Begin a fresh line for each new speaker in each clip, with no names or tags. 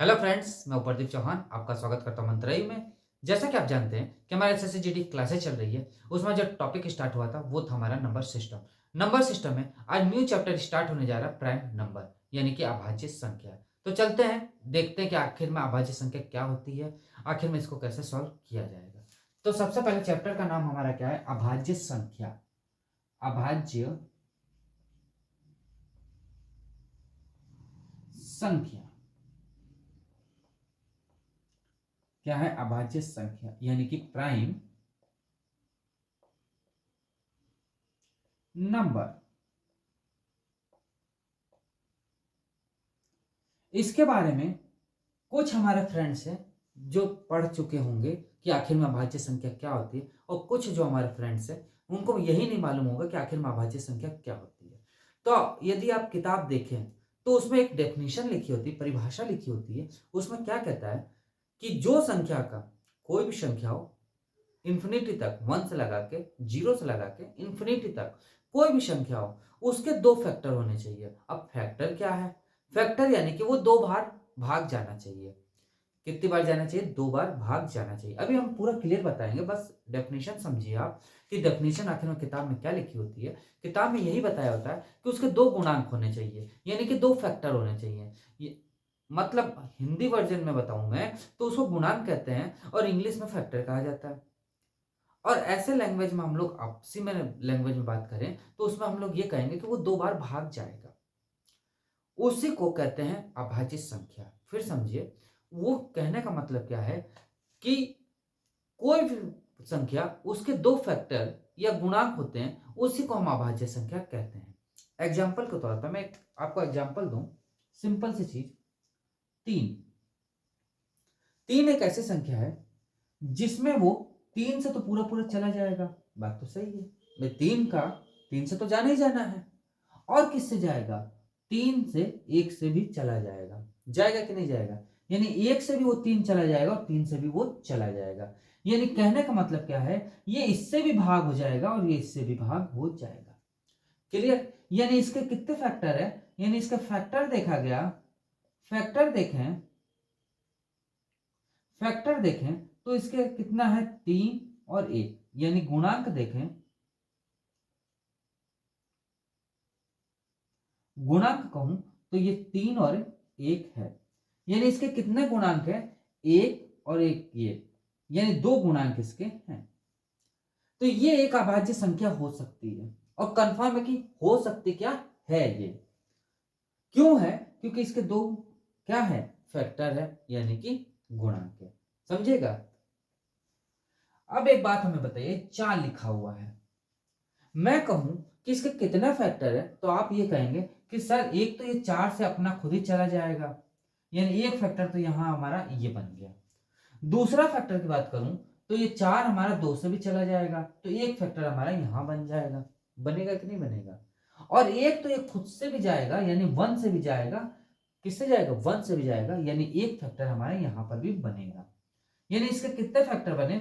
Hello friends, मैं प्रदीप चौहान आपका स्वागत करता हूं मंत्राई में। जैसा कि आप जानते हैं कि हमारे एसएससी क्लासेस चल रही है, उसमें जो टॉपिक स्टार्ट हुआ था वो था हमारा नंबर सिस्टम। नंबर सिस्टम में आज न्यू चैप्टर स्टार्ट होने जा रहा है, प्राइम नंबर यानी कि अभाज्य संख्या। तो चलते हैं, देखते हैं कि आखिर में अभाज्य संख्या क्या होती है, आखिर में इसको कैसे सॉल्व किया जाएगा। तो सबसे पहले चैप्टर का नाम हमारा क्या है? अभाज्य संख्या। अभाज्य संख्या क्या है? अभाज्य संख्या यानी कि प्राइम नंबर। इसके बारे में कुछ हमारे फ्रेंड्स हैं जो पढ़ चुके होंगे कि आखिर में अभाज्य संख्या क्या होती है, और कुछ जो हमारे फ्रेंड्स हैं उनको यही नहीं मालूम होगा कि आखिर में अभाज्य संख्या क्या होती है। तो यदि आप किताब देखें तो उसमें एक डेफिनेशन लिखी होती है, परिभाषा लिखी होती है। उसमें क्या कहता है कि जो संख्या का, कोई भी संख्या हो, इन्फिनिटी तक, वन से लगा के, जीरो से लगा के इन्फिनिटी तक कोई भी संख्या हो, उसके दो फैक्टर होने चाहिए। अब फैक्टर क्या है? फैक्टर यानी कि वो दो बार भाग जाना चाहिए। कितनी बार जाना चाहिए? दो बार भाग जाना चाहिए। अभी हम पूरा क्लियर बताएंगे, बस डेफिनेशन समझिए आप कि डेफिनेशन आखिर में किताब में क्या लिखी होती है। किताब में यही बताया होता है कि उसके दो गुणांक होने चाहिए, यानी कि दो फैक्टर होने चाहिए। ये मतलब हिंदी वर्जन में बताऊं मैं तो उसको गुणांक कहते हैं और इंग्लिश में फैक्टर कहा जाता है। और ऐसे लैंग्वेज में हम लोग आपसी में लैंग्वेज में बात करें तो उसमें हम लोग ये कहेंगे कि वो दो बार भाग जाएगा, उसी को कहते हैं अभाज्य संख्या। फिर समझिए, वो कहने का मतलब क्या है कि कोई भी संख्या, उसके दो फैक्टर या गुणांक होते हैं, उसी को हम अभाज्य संख्या कहते हैं। एग्जाम्पल के तौर पर मैं आपको एग्जाम्पल दूं, सिंपल सी चीज। तीन। तीन एक ऐसी संख्या है जिसमें वो तीन से तो पूरा पूरा चला जाएगा। बात तो सही है भाई, तीन का तीन से तो जाना ही जाना है। और किससे जाएगा? तीन से एक से भी चला जाएगा। जाएगा कि नहीं जाएगा? यानी एक से भी वो तीन चला जाएगा और तीन से भी वो चला जाएगा। यानी कहने का मतलब क्या है, ये इससे भी भाग हो जाएगा और ये इससे भी भाग हो जाएगा। क्लियर? यानी इसके कितने फैक्टर है? यानी इसका फैक्टर देखा गया, फैक्टर देखें, फैक्टर देखें तो इसके कितना है? तीन और एक। यानी गुणांक देखें, गुणांक कहूं तो ये तीन और एक है। यानी इसके कितने गुणांक है? एक और एक, ये यानी दो गुणांक इसके हैं। तो ये एक अभाज्य संख्या हो सकती है, और कंफर्म है कि हो सकती क्या है ये। क्यों है? क्योंकि इसके दो क्या है? फैक्टर है, यानी कि गुणांक है। समझेगा? अब एक बात हमें बताइए, चार लिखा हुआ है, मैं कहूं कि इसके कितने फैक्टर है, तो आप ये कहेंगे कि सर एक तो ये चार से अपना खुद ही चला जाएगा, यानी एक फैक्टर तो यहां हमारा ये बन गया। दूसरा फैक्टर की बात करूं तो ये चार हमारा दो से भी चला जाएगा, तो एक फैक्टर हमारा यहां बन जाएगा। बनेगा कि नहीं बनेगा? और एक तो ये खुद से भी जाएगा, यानी वन से भी जाएगा। किससे जाएगा? वन से भी जाएगा, यानी एक फैक्टर हमारा यहां पर भी बनेगा। यानी इसके कितने फैक्टर बने?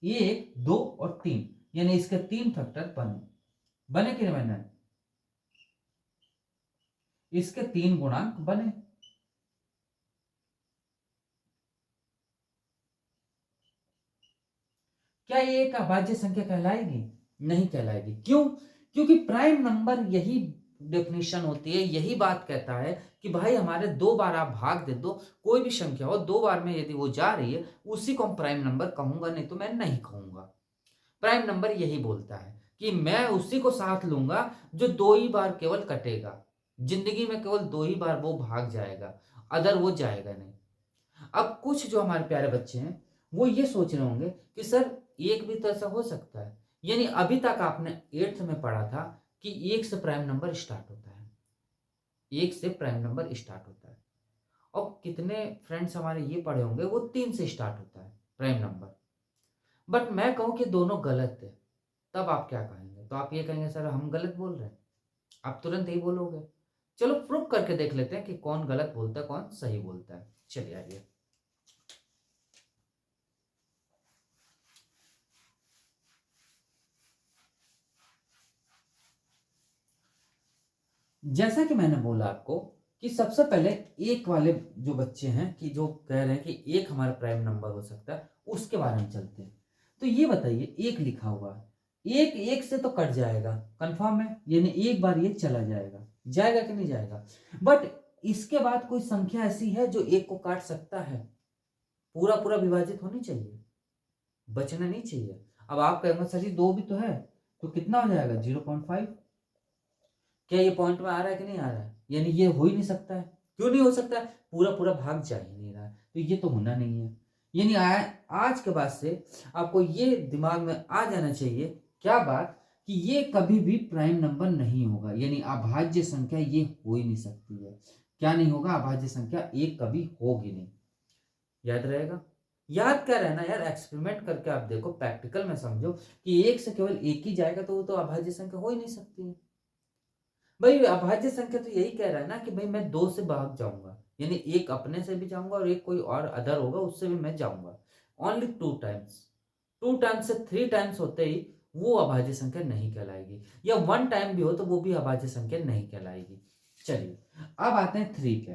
एक, दो और तीन, यानी इसके तीन फैक्टर बने। बने कि नहीं बने? इसके तीन गुणांक बने। क्या ये एक अभाज्य संख्या कहलाएगी? नहीं कहलाएगी। क्यों? क्योंकि प्राइम नंबर यही डेफिनेशन होती है, यही बात कहता है कि भाई हमारे दो बार आप भाग दे दो, कोई भी संख्या हो दो बार में यदि वो जा रही है, उसी को हम प्राइम नंबर कहूंगा, नहीं तो मैं नहीं कहूंगा। प्राइम नंबर यही बोलता है कि मैं उसी को साथ लूंगा जो दो ही बार केवल कटेगा, जिंदगी में केवल दो ही बार वो भाग जाएगा, अदर वो जाएगा नहीं। अब कुछ जो हमारे प्यारे बच्चे हैं वो ये सोच रहे होंगे कि सर एक भी तो ऐसा हो सकता है, यानी अभी तक आपने एट्थ में पढ़ा था कि एक से प्राइम नंबर स्टार्ट होता है, एक से प्राइम नंबर स्टार्ट होता है। और कितने फ्रेंड्स हमारे ये पढ़े होंगे वो तीन से स्टार्ट होता है प्राइम नंबर। बट मैं कहूं कि दोनों गलत है, तब आप क्या कहेंगे? तो आप ये कहेंगे सर हम गलत बोल रहे हैं, आप तुरंत ही बोलोगे। चलो प्रूफ करके देख लेते हैं कि कौन गलत बोलता है कौन सही बोलता है। चलिए आइए। जैसा कि मैंने बोला आपको कि सबसे पहले एक वाले जो बच्चे हैं कि जो कह रहे हैं कि एक हमारा प्राइम नंबर हो सकता है, उसके बारे में चलते हैं। तो ये बताइए, एक लिखा हुआ है, एक एक से तो कट जाएगा, कंफर्म है, यानी एक बार ये चला जाएगा, जाएगा कि नहीं जाएगा। बट इसके बाद कोई संख्या ऐसी है जो एक को काट सकता है, पूरा पूरा विभाजित होनी चाहिए, बचना नहीं चाहिए। अब आप कहेंगे सर जी दो भी तो है, तो कितना हो जाएगा 0.5। क्या ये पॉइंट में आ रहा है कि नहीं आ रहा है, यानी ये हो ही नहीं सकता है। क्यों नहीं हो सकता है, पूरा पूरा भाग जा ही नहीं रहा है, तो ये तो होना नहीं है। यानी आज के बाद से आपको ये दिमाग में आ जाना चाहिए, क्या बात, कि ये कभी भी प्राइम नंबर नहीं होगा, यानी अभाज्य संख्या ये हो ही नहीं सकती है। क्या नहीं होगा, अभाज्य संख्या एक कभी होगी नहीं। याद रहेगा, याद क्या रहना यार, एक्सपेरिमेंट करके आप देखो, प्रैक्टिकल में समझो कि एक से केवल एक ही जाएगा तो वो तो अभाज्य संख्या हो ही नहीं सकती है। भाई अभाज्य संख्या तो यही कह रहा है ना कि भाई मैं दो से भाग जाऊंगा, यानी एक अपने से भी जाऊंगा और एक कोई और अदर होगा उससे भी मैं जाऊंगा, ओनली 2 टाइम्स। 2 टाइम्स से 3 टाइम्स होते ही वो अभाज्य संख्या नहीं कहलाएगी, या 1 टाइम भी हो तो वो भी अभाज्य संख्या नहीं कहलाएगी। चलिए अब आते हैं 3 पे।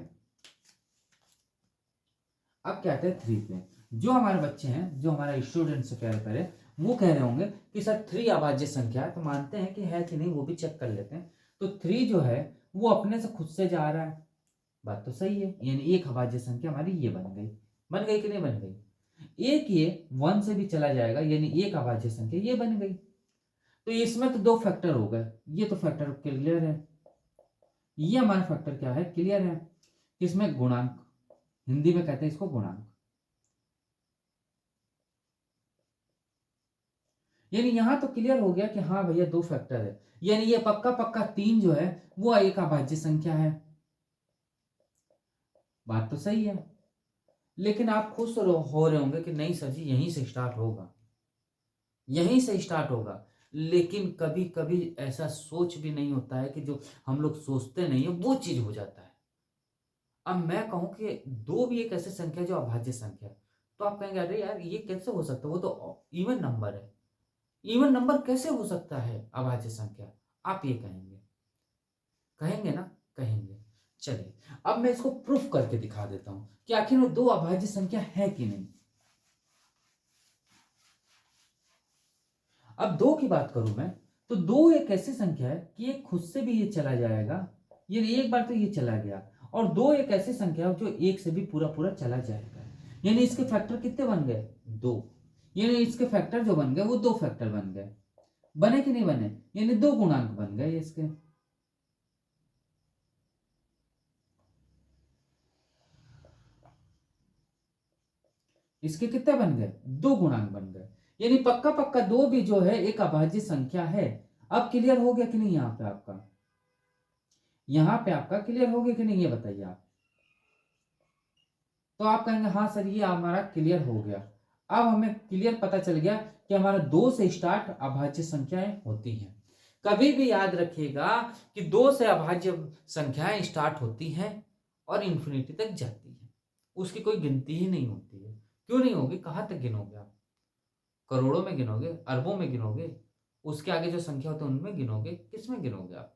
अब क्या कहते हैं 3 पे, जो हमारे बच्चे हैं, जो हमारा स्टूडेंट से प्यारे प्यारे, वो कह रहे होंगे कि सर 3 अभाज्य संख्या है, तो मानते हैं कि है कि नहीं वो भी चेक कर लेते हैं। तो 3 जो है वो अपने से खुद से जा रहा है, बात तो सही है, यानी एक अभाज्य संख्या हमारी ये बन गई कि नहीं बन गई। एक ये 1 से भी चला जाएगा, यानी एक अभाज्य संख्या ये बन गई। तो इसमें तो 2 फैक्टर हो गए, ये तो फैक्टर क्लियर है, ये हमारा फैक्टर क्या है, क्लियर है। इसमें गुणांक, हिंदी में कहते हैं इसको गुणांक, यानी यहां तो क्लियर हो गया कि हाँ भैया 2 फैक्टर है, यानी ये पक्का पक्का 3 जो है वो एक अभाज्य संख्या है। बात तो सही है, लेकिन आप खुश हो रहे होंगे कि नहीं सर जी यहीं से स्टार्ट होगा, यहीं से स्टार्ट होगा। लेकिन कभी कभी ऐसा सोच भी नहीं होता है कि जो हम लोग सोचते नहीं है वो चीज हो जाता है। अब मैं कहूं कि 2 भी एक ऐसी संख्या है जो अभाज्य संख्या है, तो आप कहेंगे अरे यार ये कैसे हो सकता है, वो तो इवन नंबर है, इवन नंबर कैसे हो सकता है अभाज्य संख्या, आप ये कहेंगे, कहेंगे ना, कहेंगे। चलिए अब मैं इसको प्रूफ करके दिखा देता हूं कि आखिर में 2 अभाज्य संख्या है कि नहीं। अब 2 की बात करूं मैं, तो 2 एक ऐसी संख्या है कि ये खुद से भी ये चला जाएगा, ये एक बार तो ये चला गया, और 2 एक ऐसी संख्या है जो एक से भी पूरा पूरा चला जाएगा, यानी इसके फैक्टर कितने बन गए 2, यानी इसके फैक्टर जो बन गए वो 2 फैक्टर बन गए, बने कि नहीं बने, यानी 2 गुणांक बन गए इसके। इसके कितने बन गए, 2 गुणांक बन गए, यानी पक्का पक्का 2 भी जो है एक अभाज्य संख्या है। अब क्लियर हो गया कि नहीं, यहां पे आपका, यहां पे आपका क्लियर हो गया कि नहीं, ये बताइए आप। तो आप कहेंगे हाँ सर ये हमारा क्लियर हो गया, अब हमें क्लियर पता चल गया कि हमारा 2 से स्टार्ट अभाज्य संख्याएं होती हैं। कभी भी याद रखिएगा कि 2 से अभाज्य संख्याएं स्टार्ट होती हैं और इंफिनिटी तक जाती है, उसकी कोई गिनती ही नहीं होती है। क्यों नहीं होगी, कहां तक गिनोगे आप, करोड़ों में गिनोगे, अरबों में गिनोगे, उसके आगे जो संख्या होती है उनमें गिनोगे, किस में गिनोगे आप,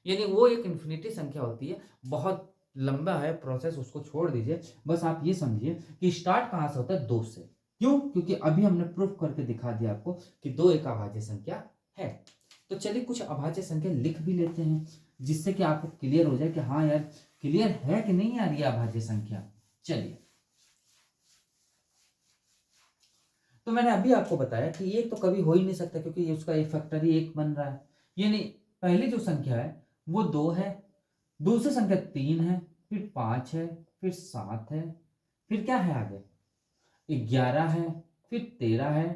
यानी वो एक इन्फिनिटी संख्या होती है। बहुत लंबा है प्रोसेस, उसको छोड़ दीजिए, बस आप ये समझिए कि स्टार्ट कहां से होता है, 2 से। क्यों, क्योंकि अभी हमने प्रूफ करके दिखा दिया आपको कि 2 एक अभाज्य संख्या है। तो चलिए कुछ अभाज्य संख्या लिख भी लेते हैं, जिससे कि आपको क्लियर हो जाए कि हाँ यार क्लियर है कि नहीं यार ये अभाज्य संख्या। चलिए, तो मैंने अभी आपको बताया कि एक तो कभी हो ही नहीं सकता, क्योंकि ये उसका एक फैक्टर ही एक बन रहा है, यानी पहली जो संख्या है वो 2 है, दूसरी संख्या 3 है, फिर 5 है, फिर 7 है, फिर क्या है आगे 11 है, फिर 13 है,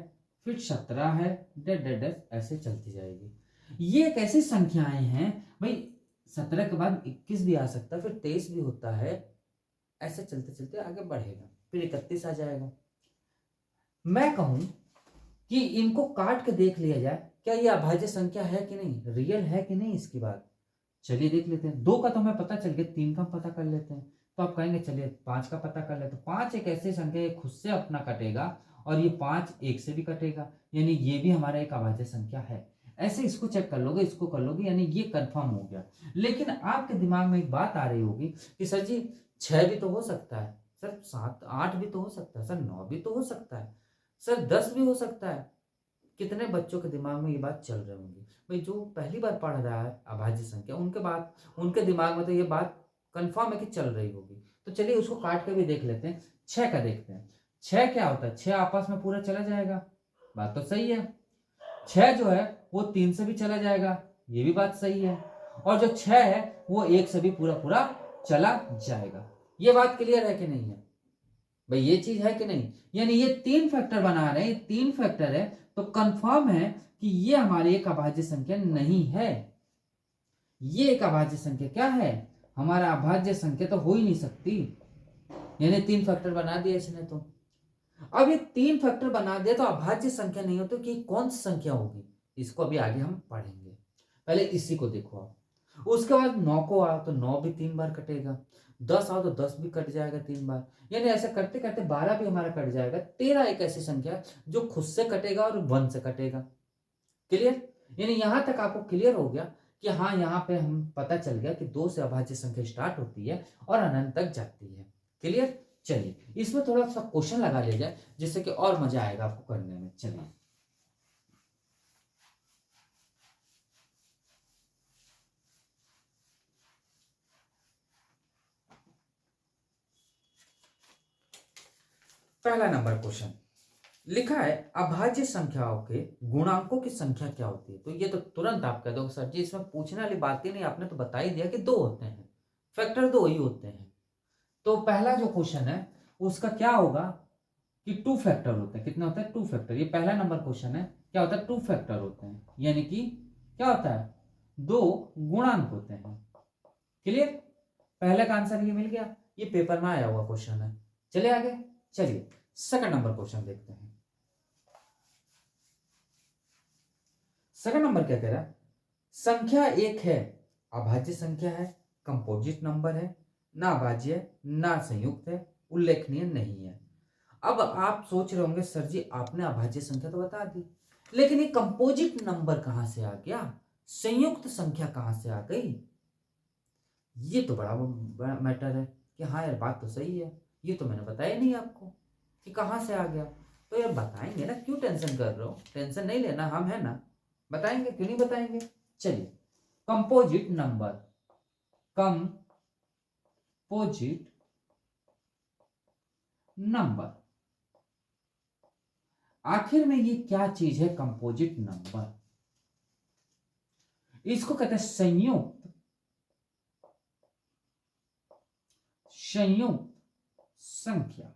फिर 17 है, डेट डेट डेट ऐसे चलती जाएगी। ये एक ऐसी संख्याएं हैं भाई, 17 के बाद 21 भी आ सकता है, फिर 23 भी होता है, ऐसे चलते चलते आगे बढ़ेगा, फिर 31 आ जाएगा। मैं कहूं कि इनको काट के देख लिया जाए, क्या ये अभाज्य संख्या है कि नहीं, रियल है कि नहीं, इसकी बात चलिए देख लेते हैं। 2 का तो हमें पता चल गया, 3 का पता कर लेते हैं। तो आप कहेंगे चलिए 5 का पता कर लेते हैं। 5 एक ऐसी संख्या है खुद से अपना कटेगा, और ये 5 एक से भी कटेगा, यानी ये भी हमारा एक अभाज्य संख्या है। ऐसे इसको चेक कर लोगे, इसको कर लोगे, यानी ये कंफर्म हो गया। लेकिन आपके दिमाग में एक बात आ रही होगी कि सर जी 6 भी तो हो सकता है, सर 7 8 भी तो हो सकता है, सर 9 भी तो हो सकता है, सर 10 भी हो सकता है। कितने बच्चों के दिमाग में ये बात चल रही होंगी? भाई जो पहली बार पढ़ रहा है अभाज्य संख्या, उनके दिमाग में तो ये बात कंफर्म है कि चल रही होगी। तो चलिए उसको काट के भी देख लेते हैं। 6 का देखते हैं। 6 क्या होता है? 6 आपस में पूरा चला जाएगा, बात तो सही है। 6 जो है वो 3 से भी चला जाएगा, ये भी बात सही है। और जो 6 है वो 1 से भी पूरा पूरा चला जाएगा। ये बात क्लियर है कि नहीं है? भाई ये चीज है कि नहीं? यानी ये 3 फैक्टर बना रहे हैं, ये 3 फैक्टर है, तो कंफर्म है कि ये हमारी एक अभाज्य संख्या नहीं है। ये एक अभाज्य संख्या क्या है? हमारा अभाज्य संख्या तो हो ही नहीं सकती। यानी 3 फैक्टर बना दिया इसने। तो अब ये 3 फैक्टर बना दिया तो अभाज्य संख्या नहीं होती, कि कौन सी संख्या होगी? इसको अभी आगे हम पढ़ेंगे। पहले इसी को देखो आप। उसके बाद 9 को आओ तो 9 भी 3 बार कटेगा। 10 आओ तो 10 भी कट जाएगा 3 बार। यानी ऐसा करते करते 12 भी हमारा कट जाएगा। 13 एक ऐसी संख्या जो खुद से कटेगा और 1 से कटेगा। क्लियर? यानी यहां तक आपको क्लियर हो गया कि हाँ, यहाँ पे हम पता चल गया कि 2 से अभाज्य संख्या स्टार्ट होती है और अनंत तक जाती है। क्लियर? चलिए इसमें थोड़ा सा क्वेश्चन लगा लिया जाए, जिससे कि और मजा आएगा आपको करने में। चलिए पहला नंबर क्वेश्चन लिखा है, अभाज्य संख्याओं के गुणांकों की संख्या क्या होती है? तो ये तो तुरंत आप कह दो सर जी इसमें पूछने वाली बात ही नहीं, आपने तो बता ही दिया कि 2 होते हैं, फैक्टर 2 ही होते हैं। तो पहला जो क्वेश्चन है उसका क्या होगा कि 2 फैक्टर होते हैं। कितने होते हैं? 2 फैक्टर। ये पहला नंबर क्वेश्चन है, क्या होता है? 2 फैक्टर होते हैं, यानी कि क्या होता है? 2 गुणांक होते हैं। क्लियर? पहले का आंसर ये मिल गया, ये पेपर में आया हुआ क्वेश्चन है। चलिए आगे। चलिए सेकंड नंबर क्वेश्चन देखते हैं। सेकंड नंबर क्या कह रहा है? संख्या एक है, अभाज्य संख्या है, कंपोजिट नंबर है, ना अभाज्य है, ना संयुक्त है, उल्लेखनीय नहीं है। अब आप सोच रहे होंगे सर जी आपने अभाज्य संख्या तो बता दी, लेकिन ये कंपोजिट नंबर कहां से आ गया? संयुक्त संख्या कहां से आ गई? ये तो बड़ा मैटर है कि हाँ यार बात तो सही है, ये तो मैंने बताया नहीं आपको कि कहां से आ गया। तो यार बताएंगे ना, क्यों टेंशन कर रहे हो? टेंशन नहीं लेना, हम है ना, बताएंगे, क्यों नहीं बताएंगे। चलिए कंपोजिट नंबर, कंपोजिट नंबर, आखिर में ये क्या चीज है कंपोजिट नंबर? इसको कहते हैं संयुक्त संख्या।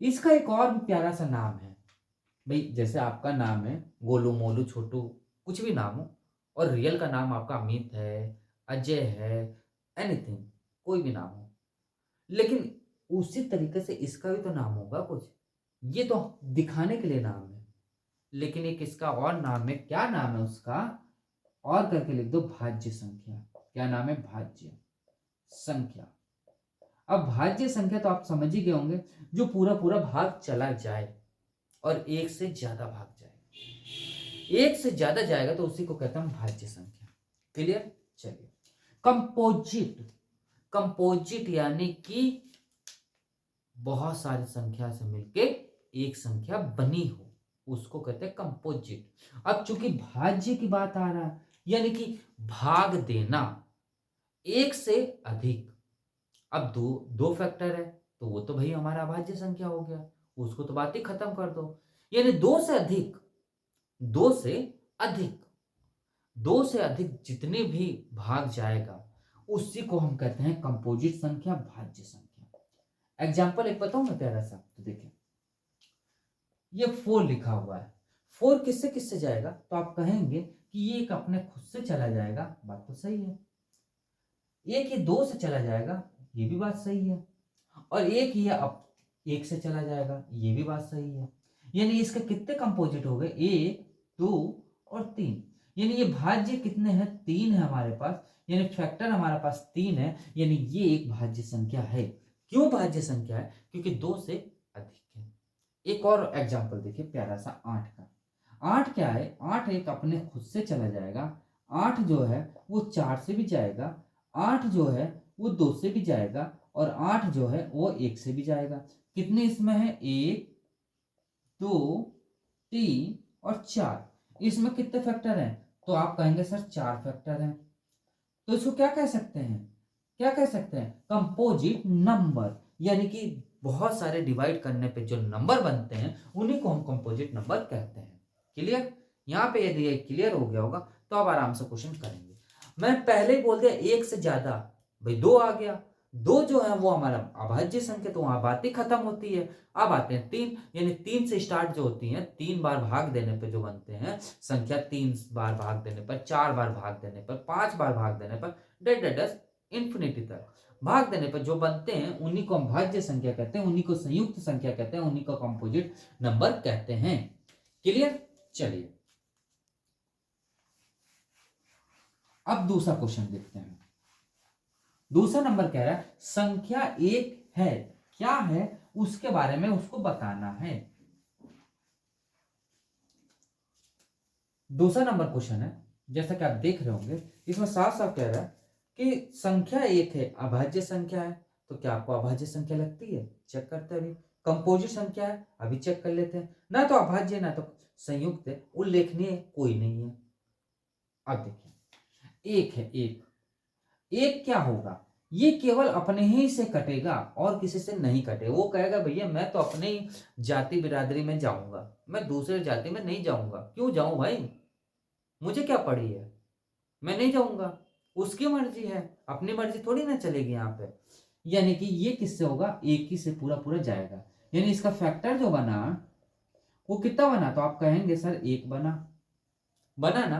इसका एक और भी प्यारा सा नाम है। भाई जैसे आपका नाम है गोलू, मोलू, छोटू, कुछ भी नाम हो, और रियल का नाम आपका अमित है, अजय है, एनीथिंग, कोई भी नाम हो, लेकिन उसी तरीके से इसका भी तो नाम होगा कुछ। ये तो दिखाने के लिए नाम है, लेकिन एक इसका और नाम है। क्या नाम है उसका? और करके लिख दो, भाज्य संख्या। क्या नाम है? भाज्य संख्या। अब भाज्य संख्या तो आप समझ ही गए होंगे, जो पूरा पूरा भाग चला जाए और एक से ज्यादा भाग जाए। एक से ज्यादा जाएगा तो उसी को कहते हैं भाज्य संख्या। क्लियर? चलिए कंपोजिट, कंपोजिट यानी कि बहुत सारी संख्या से मिलके एक संख्या बनी हो, उसको कहते हैं कंपोजिट। अब चूंकि भाज्य की बात आ रहा है, यानी कि भाग देना एक से अधिक। अब दो दो फैक्टर है तो वो तो भाई हमारा अभाज्य संख्या हो गया, उसको तो बात ही खत्म कर दो। यानी दो से अधिक, दो से अधिक, दो से अधिक जितने भी भाग जाएगा उसी को हम कहते हैं कंपोजिट संख्या, भाज्य संख्या। एग्जाम्पल एक बताऊं मैं प्यारा सा, तो देखिए ये 4 लिखा हुआ है। 4 किससे किससे जाएगा? तो आप कहेंगे कि ये एक अपने खुद से चला जाएगा, बात तो सही है। एक ये 2 से चला जाएगा, ये भी बात सही है। और एक ये अब 1 से चला जाएगा, ये भी बात सही है। यानी इसके कितने कंपोजिट हो गए? 1, 2 और 3। यानी ये भाज्य कितने हैं? 3 है हमारे पास, यानी फैक्टर हमारे पास 3 है, यानी ये एक भाज्य संख्या है। क्यों भाज्य संख्या है? क्योंकि 2 से अधिक है। एक और एग्जांपल देखिए प्यारा सा 8 का। 8 क्या है, 8 एक अपने खुद से चला जाएगा, 8 जो है वो 4 से भी जाएगा, 8 जो है वो 2 से भी जाएगा, और 8 जो है वो 1 से भी जाएगा। कितने इसमें है, 1 2 3 और 4। इसमें कितने फैक्टर हैं, तो आप कहेंगे सर 4 फैक्टर हैं। तो इसको क्या कह सकते हैं, क्या कह सकते हैं, कंपोजिट नंबर। यानी कि बहुत सारे डिवाइड करने पे जो नंबर बनते हैं उन्हीं को हम कंपोजिट नंबर कहते हैं। क्लियर, यहाँ पे यदि ये क्लियर हो गया होगा तो आप आराम से क्वेश्चन करेंगे। मैं पहले ही बोल दिया एक से ज्यादा, भाई 2 आ गया, 2 जो है वो हमारा अभाज्य संख्या, तो वहां बात ही खत्म होती है। अब आते हैं 3, यानी 3 से स्टार्ट जो होती है, 3 बार भाग देने पे जो बनते हैं संख्या, 3 बार भाग देने पर, 4 बार भाग देने पर, 5 बार भाग देने पर, डेट इंफिनिटी तक भाग देने पर जो बनते हैं उन्हीं को हम भाज्य संख्या कहते हैं, उन्हीं को संयुक्त संख्या कहते हैं, उन्हीं को कंपोजिट नंबर कहते हैं। क्लियर, चलिए अब दूसरा क्वेश्चन देखते हैं। दूसरा नंबर कह रहा है संख्या एक है, क्या है उसके बारे में उसको बताना है। दूसरा नंबर क्वेश्चन है, जैसा कि आप देख रहे होंगे, इसमें साफ साफ कह रहा है कि संख्या एक है, अभाज्य संख्या है। तो क्या आपको अभाज्य संख्या लगती है, चेक करते हैं अभी। कंपोजिट संख्या है, अभी चेक कर लेते हैं। ना तो अभाज्य ना तो संयुक्त है, उल्लेखनीय कोई नहीं है। अब देखिए, एक है, एक एक क्या होगा, ये केवल अपने ही से कटेगा और किसी से नहीं कटे। वो कहेगा भैया मैं तो अपने ही जाति बिरादरी में जाऊंगा, मैं दूसरे जाति में नहीं जाऊंगा। क्यों जाऊं भाई, मुझे क्या पड़ी है, मैं नहीं जाऊंगा। उसकी मर्जी है, अपनी मर्जी थोड़ी ना चलेगी यहाँ पे। यानी कि ये किससे होगा, एक ही से पूरा पूरा जाएगा। यानी इसका फैक्टर जो बना वो कितना बना, तो आप कहेंगे सर एक बना, बना ना।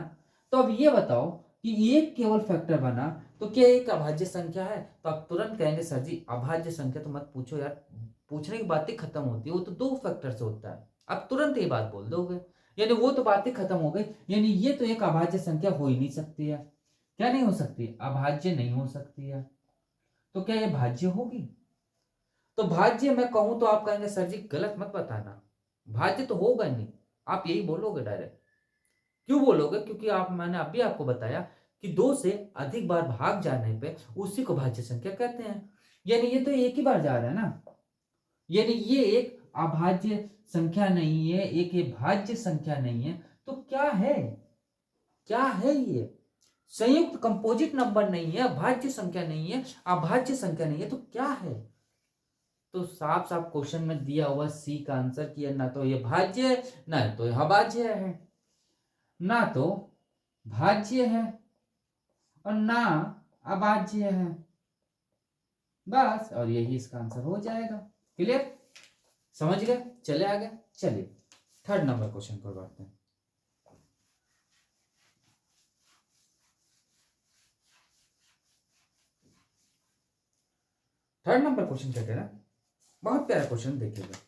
तो अब ये बताओ कि एक केवल फैक्टर बना तो क्या एक अभाज्य संख्या है, तो आप तुरंत कहेंगे सर जी अभाज्य संख्या तो मत पूछो यार, पूछने की बात ही खत्म होती है, वो तो 2 फैक्टर से होता है। आप तुरंत ये बात बोल दोगे, यानी वो तो बात ही खत्म हो गई। यानी ये तो एक अभाज्य संख्या हो ही नहीं सकती है। क्या नहीं हो सकती, अभाज्य नहीं हो सकती है। तो क्या ये भाज्य होगी, तो भाज्य मैं कहूं तो आप कहेंगे सर जी गलत मत बताना, भाज्य तो होगा नहीं। आप यही बोलोगे डायरेक्ट। क्यों बोलोगे, क्योंकि आप, मैंने अभी आपको बताया कि 2 से अधिक बार भाग जाने पे उसी को भाज्य संख्या कहते हैं। यानी ये तो एक ही बार जा रहा है ना, यानी ये एक अभाज्य संख्या नहीं है, एक ये भाज्य संख्या नहीं है। तो क्या है, क्या है ये, संयुक्त कंपोजिट नंबर नहीं है, अभाज्य संख्या नहीं है, अभाज्य संख्या नहीं है, तो क्या है। तो साफ साफ क्वेश्चन में दिया हुआ सी का आंसर किया, ना तो ये भाज्य है ना तो ये अभाज्य है, ना तो भाज्य है और ना अभाज्य है, बस। और यही इसका आंसर हो जाएगा। क्लियर, समझ गए, चले आगे। चलिए थर्ड नंबर क्वेश्चन को बढ़ते हैं। थर्ड नंबर क्वेश्चन क्या कह रहा है, बहुत प्यारा क्वेश्चन देखिएगा।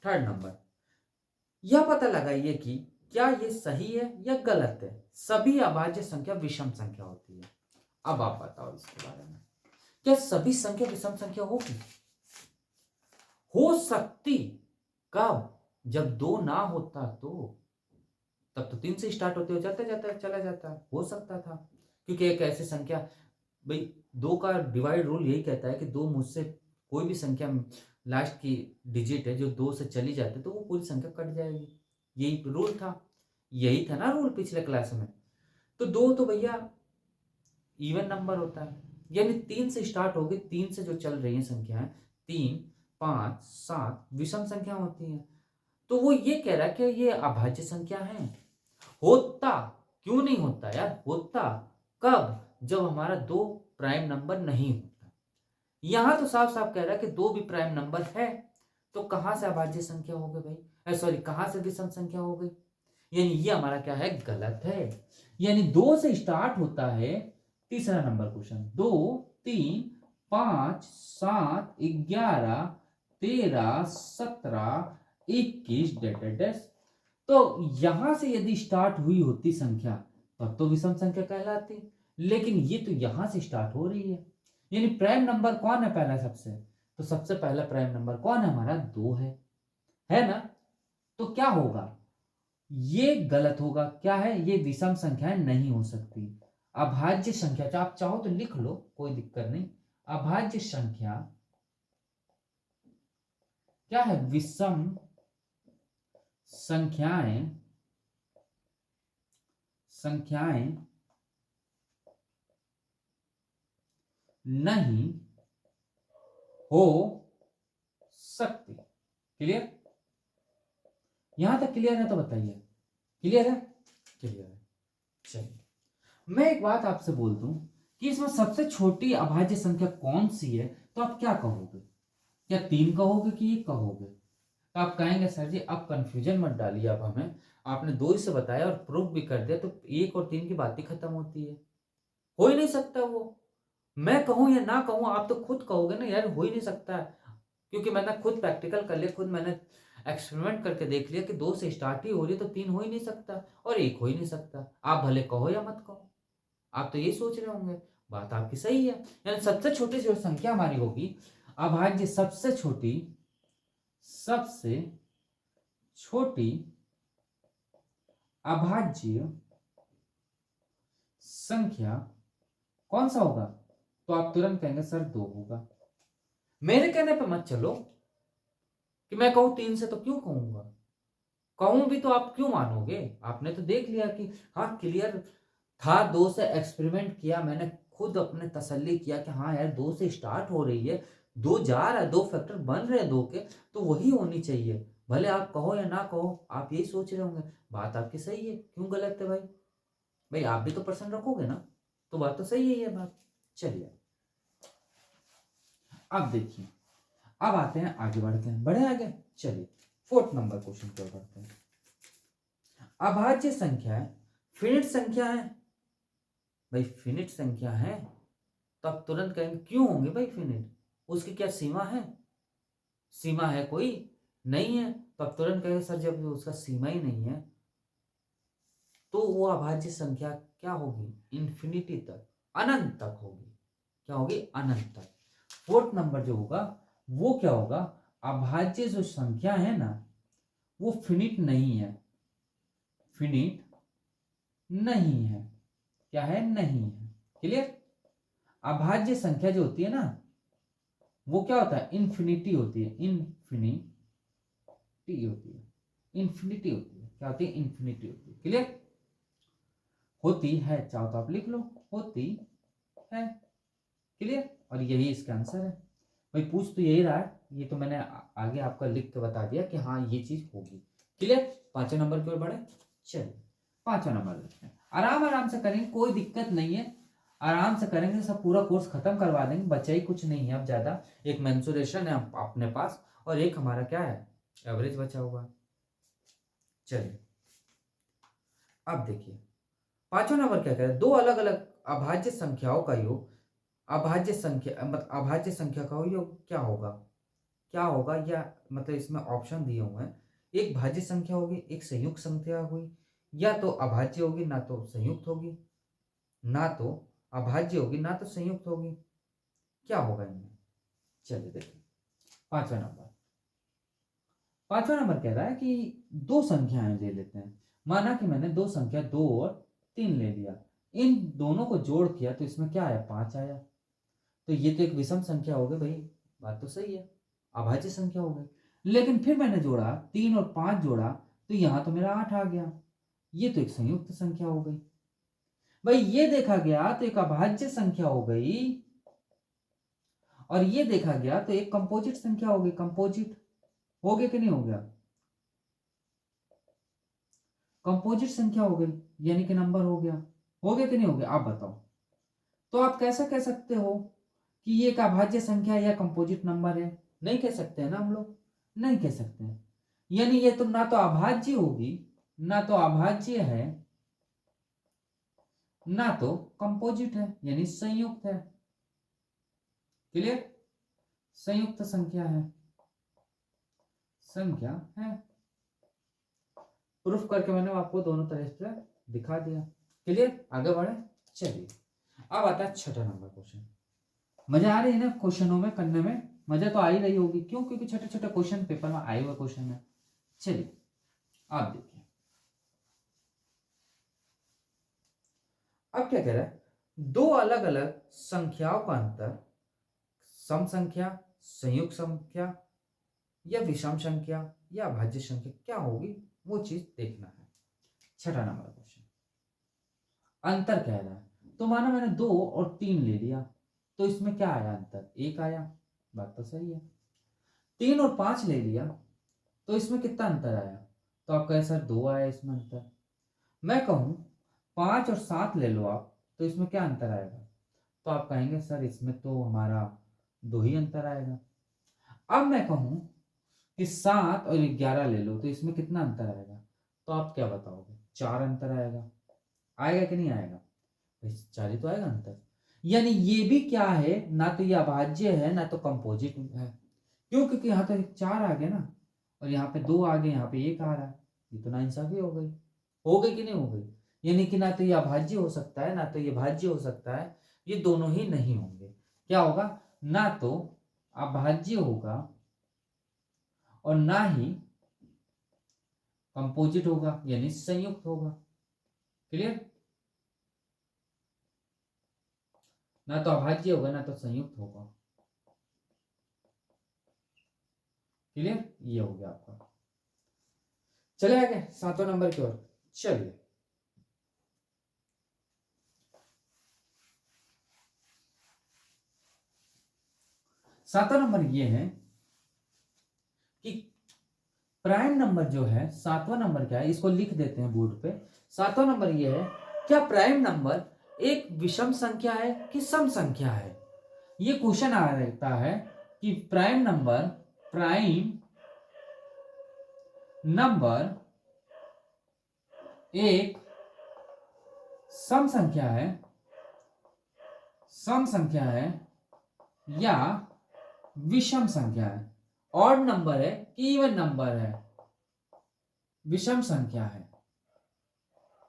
थर्ड नंबर, यह पता लगाइए कि क्या ये सही है या गलत है, सभी अभाज्य संख्या विषम संख्या होती है। अब आप बताओ इसके बारे में, क्या सभी संख्या विषम संख्या होगी, हो सकती, कब, जब 2 ना होता तो, तब तो 3 से स्टार्ट होते हो जाता जाता चला जाता, हो सकता था। क्योंकि एक ऐसी संख्या, भाई 2 का डिवाइड रूल यही कहता है कि 2 मुझसे कोई भी संख्या लास्ट की डिजिट है जो 2 से चली जाती है तो वो पूरी संख्या कट जाएगी, यही रूल था, यही था ना रूल पिछले क्लास में। तो 2 तो भैया इवन नंबर होता है, यानी 3 से स्टार्ट होगी, 3 से जो चल रही है संख्याएं, 3 5 7 विषम संख्या होती है। तो वो ये कह रहा है कि ये अभाज्य संख्या है। होता, क्यों नहीं होता यार, होता कब, जब हमारा 2 प्राइम नंबर नहीं होता। यहां तो साफ साफ कह रहा है कि 2 भी प्राइम नंबर है, तो कहां से अभाज्य संख्या हो गई भाई, सॉरी कहां से विषम संख्या हो गई। यानी ये हमारा क्या है, गलत है। यानी 2 से स्टार्ट होता है, तीसरा नंबर क्वेश्चन, 2 3 5 7 11 13 17 21 डेट। तो यहां से यदि स्टार्ट हुई होती संख्या तब तो विषम संख्या कहलाती, लेकिन ये तो यहां से स्टार्ट हो रही है। यानी प्राइम नंबर कौन है पहला, सबसे, तो सबसे पहला प्राइम नंबर कौन है हमारा, 2 है ना। तो क्या होगा, ये गलत होगा। क्या है? ये विषम संख्याएं नहीं हो सकती। अभाज्य संख्या, जो आप चाहो तो लिख लो, कोई दिक्कत नहीं। अभाज्य संख्या क्या है? विषम संख्याएं नहीं हो सकती। क्लियर? यहां तक क्लियर है तो बताइए। क्लियर है? क्लियर है। चलिए, मैं एक बात आपसे बोल दूं कि इसमें सबसे छोटी अभाज्य संख्या कौन सी है, तो आप क्या कहोगे? क्या 3 कहोगे कि 1 कहोगे? तो आप कहेंगे सर जी अब कंफ्यूजन मत डालिए, अब हमें आपने 2 ही से बताया और प्रूफ भी कर दिया, तो 1 और 3 की बात ही खत्म होती है। हो ही नहीं सकता वो। मैं कहूं या ना कहूं, आप तो खुद कहोगे ना यार हो ही नहीं सकता है, क्योंकि मैंने खुद प्रैक्टिकल कर लिया, खुद मैंने एक्सपेरिमेंट करके देख लिया कि 2 से स्टार्ट ही हो रही है, तो 3 हो ही नहीं सकता और 1 हो ही नहीं सकता। आप भले कहो या मत कहो, आप तो यही सोच रहे होंगे। बात आपकी सही है। यानी सबसे छोटी जो संख्या हमारी होगी अभाज्य, सबसे छोटी अभाज्य संख्या कौन सा होगा? तो आप तुरंत कहेंगे सर 2 होगा। मेरे कहने पे मत चलो कि मैं कहूं 3 से, तो क्यों कहूंगा? कहूं भी तो आप क्यों मानोगे? आपने तो देख लिया कि हाँ क्लियर था, 2 से एक्सपेरिमेंट किया मैंने, खुद अपने तसल्ली किया कि हाँ यार 2 से स्टार्ट हो रही है, 2 जा रहा है, 2 फैक्टर बन रहे हैं 2 के, तो वही होनी चाहिए। भले आप कहो या ना कहो, आप यही सोच रहे होंगे। बात आपकी सही है, क्यों गलत है भाई? भाई आप भी तो प्रश्न रखोगे ना, तो बात तो सही है ये बात। चलिए, अब देखिए, अब आते हैं आगे, बढ़ते हैं, बढ़े आगे। चलिए 4th नंबर क्वेश्चन की ओर बढ़ते हैं। अभाज्य संख्या है, फिनिट संख्या है। भाई फिनिट संख्या है तो आप तुरंत कहेंगे क्यों होंगे भाई फिनिट? उसकी क्या सीमा है? सीमा है कोई? नहीं है। तो आप तुरंत कहेंगे सर जब उसका सीमा ही नहीं है तो वो अभाज्य संख्या क्या होगी? इन्फिनिटी तक, अनंत तक होगी। क्या होगी? अनंत तक। 4th नंबर जो होगा वो क्या होगा? अभाज्य जो संख्या है ना वो फिनिट नहीं है। फिनिट नहीं है। क्या है? नहीं है। क्लियर? अभाज्य संख्या जो होती है ना वो क्या होता है? इन्फिनिटी होती है। इन्फिनिटी होती है। इन्फिनिटी होती है। क्या होती है? इन्फिनिटी होती है। क्लियर? होती है, चाहो तो आप लिख लो, होती है। क्लियर? और यही इसका आंसर है। भाई पूछ तो यही रहा है, ये तो मैंने आगे आपका लिख के बता दिया कि हाँ ये चीज होगी। क्लियर? 5वें नंबर की ओर बढ़े। चलिए 5वां नंबर देखते हैं। आराम आराम से करेंगे, कोई दिक्कत नहीं है, आराम से करेंगे, सब पूरा कोर्स खत्म करवा देंगे, बचा ही कुछ नहीं है अब ज्यादा। एक मेंसुरेशन है अपने पास और एक हमारा क्या है? एवरेज बचा हुआ है। चलिए अब देखिए 5वां नंबर क्या कह रहा है? 2 अलग अलग अभाज्य संख्याओं का योग, अभाज्य संख्या मतलब अभाज्य संख्या का योग क्या होगा? क्या होगा? या मतलब इसमें ऑप्शन दिए हुए हैं, एक भाज्य संख्या होगी, एक संयुक्त संख्या होगी, या तो अभाज्य होगी ना तो संयुक्त होगी, ना तो अभाज्य होगी ना तो संयुक्त होगी। क्या होगा इनमें? चलिए देखिए 5वां नंबर। 5वां नंबर कह रहा है कि 2 संख्याएं ले लेते हैं। माना कि मैंने 2 संख्या 2 और 3 ले लिया, इन दोनों को जोड़ किया तो इसमें क्या आया? 5 आया। तो ये तो एक विषम संख्या हो गई भाई, बात तो सही है, अभाज्य संख्या हो गई। लेकिन फिर मैंने जोड़ा 3 और 5 जोड़ा तो यहां तो मेरा 8 आ गया। ये तो एक संयुक्त संख्या हो गई। भाई ये देखा गया तो एक अभाज्य संख्या हो गई और ये देखा गया तो एक कंपोजिट संख्या हो गई। कंपोजिट हो गया कि नहीं हो गया? कंपोजिट संख्या हो गई, यानी कि नंबर हो गया। हो गया कि नहीं हो गया? आप बताओ। तो आप कैसा कह सकते हो कि ये एक अभाज्य संख्या या कंपोजिट नंबर है? नहीं कह सकते हैं ना हम लोग, नहीं कह सकते हैं। यानी ये तो ना तो अभाज्य होगी, ना तो अभाज्य है, ना तो कंपोजिट है, यानी संयुक्त है। क्लियर? संयुक्त संख्या है, संख्या है। प्रूफ करके मैंने आपको दोनों तरह से दिखा दिया। क्लियर? आगे बढ़े। चलिए अब आता है 6ठा नंबर क्वेश्चन। मजा आ रही है ना क्वेश्चनों में करने में? मजा तो आ ही रही होगी, क्यों? क्योंकि छोटे छोटे क्वेश्चन पेपर में आए हुए क्वेश्चन है। चलिए आप देखिए अब क्या कह रहा है, दो अलग अलग संख्याओं का अंतर सम संख्या, संयुक्त संख्या या विषम संख्या या अभाज्य संख्या क्या होगी, वो चीज देखना है। छठा नंबर क्वेश्चन, अंतर कह रहा है। तो मानो मैंने 2 और 3 ले लिया, तो इसमें क्या आया अंतर, 1 आया, बात तो सही है। 3 और 5 ले लिया तो इसमें कितना अंतर आया, तो आप कहे सर 2 आया इसमें अंतर। मैं कहूं 5 और 7 ले लो आप, तो इसमें क्या अंतर आएगा, तो आप कहेंगे सर इसमें तो हमारा 2 ही अंतर आएगा। अब मैं कहूं कि 7 और 11 ले लो, तो इसमें कितना अंतर आएगा, तो आप क्या बताओगे, 4 अंतर आएगा। आएगा कि नहीं आएगा, 4 ही तो आएगा अंतर। यानी ये भी क्या है, ना तो ये अभाज्य है ना तो कंपोजिट है। क्यों, क्योंकि यहाँ तो 4 आ गया ना, और यहाँ पे 2 आ गए, यहाँ पे 1 आ रहा है, ये तो नाइंसाफी हो गई कि नहीं हो गई। यानी कि ना तो ये अभाज्य हो सकता है ना तो ये भाज्य हो सकता है, ये दोनों ही नहीं होंगे। क्या होगा, ना तो अभाज्य होगा और ना ही कंपोजिट होगा यानी संयुक्त होगा। क्लियर, ना तो अभाज्य होगा ना तो संयुक्त होगा। क्लियर, ये हो गया आपका। चले आगे 7वें नंबर की ओर। चलिए, सातवां नंबर ये है कि प्राइम नंबर जो है, 7वां नंबर क्या है, इसको लिख देते हैं बोर्ड पे। 7वां नंबर ये है, क्या प्राइम नंबर एक विषम संख्या है कि सम संख्या है। ये क्वेश्चन आ रहता है कि प्राइम नंबर एक सम संख्या है या विषम संख्या है, ऑड नंबर है कि इवन नंबर है, विषम संख्या है,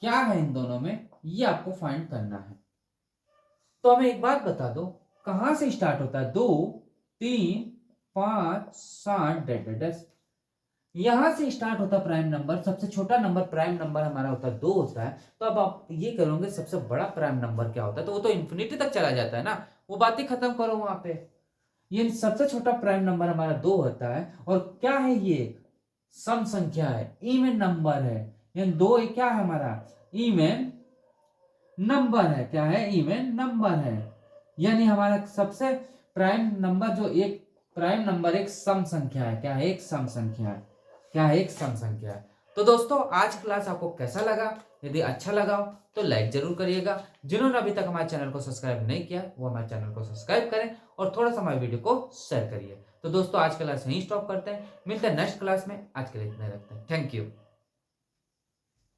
क्या है इन दोनों में, ये आपको फाइंड करना है। तो हमें एक बात बता दो, कहां से स्टार्ट होता है, 2 3 5 7 डेड, यहां से स्टार्ट होता है प्राइम नंबर। सबसे छोटा नंबर प्राइम नंबर हमारा होता है 2 होता है। तो अब आप ये करोगे सबसे बड़ा प्राइम नंबर क्या होता है, तो वो तो इन्फिनिटी तक चला जाता है ना, वो बातें खत्म करो वहां पे। ये सबसे छोटा प्राइम नंबर हमारा 2 होता है, और क्या है, ये सम संख्या है, इवन नंबर है। यानी 2 क्या है हमारा, इवन नंबर है। क्या है, इवन नंबर है। यानी हमारा सबसे प्राइम नंबर जो एक प्राइम नंबर एक सम संख्या है। क्या है, एक सम संख्या है। क्या है, एक सम संख्या है। तो दोस्तों आज क्लास आपको कैसा लगा, यदि अच्छा लगा हो तो लाइक जरूर करिएगा। जिन्होंने अभी तक हमारे चैनल को सब्सक्राइब नहीं किया वो हमारे चैनल को सब्सक्राइब करें और थोड़ा सा हमारे वीडियो को शेयर करिए। तो दोस्तों आज क्लास यहीं स्टॉप करते हैं, मिलते हैं नेक्स्ट क्लास में। आज के लिए इतना ही रखते हैं। Thank you.